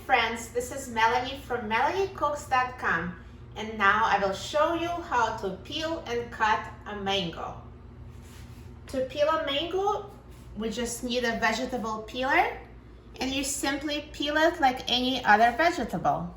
friends, this is Melanie from MelanieCooks.com, and now I will show you how to peel and cut a mango. To peel a mango, we just need a vegetable peeler, and you simply peel it like any other vegetable.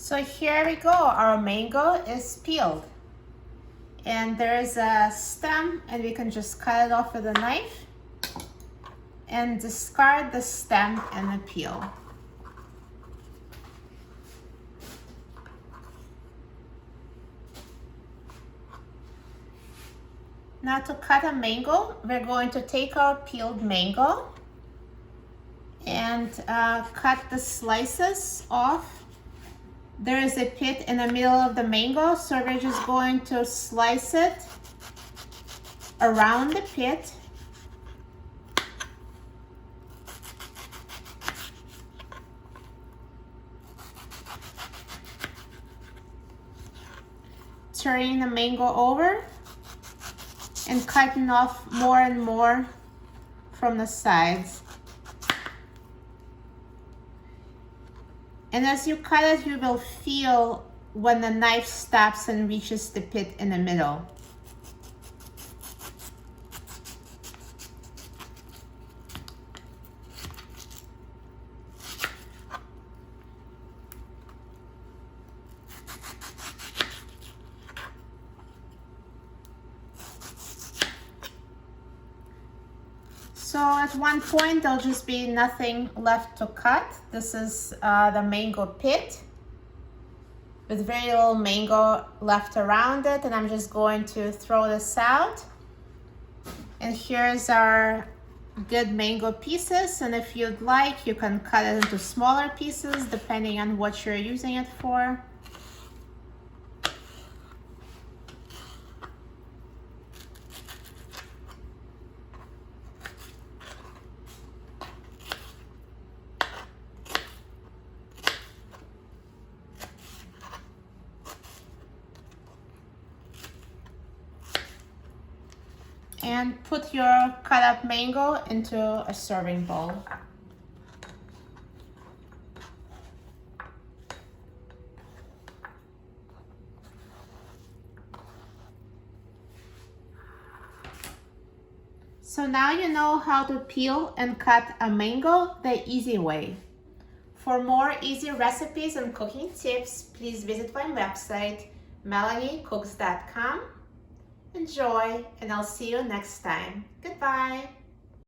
So here we go, our mango is peeled. And there is a stem, and we can just cut it off with a knife and discard the stem and the peel. Now to cut a mango, we're going to take our peeled mango and cut the slices off. There is a pit in the middle of the mango, so we're just going to slice it around the pit. Turning the mango over and cutting off more and more from the sides. And as you cut it, you will feel when the knife stops and reaches the pit in the middle. So at one point, there'll just be nothing left to cut. This is the mango pit with very little mango left around it, and I'm just going to throw this out. And here's our good mango pieces, and if you'd like, you can cut it into smaller pieces depending on what you're using it for. And put your cut up mango into a serving bowl. So now you know how to peel and cut a mango the easy way. For more easy recipes and cooking tips, please visit my website, MelanieCooks.com. Enjoy, and I'll see you next time. Goodbye.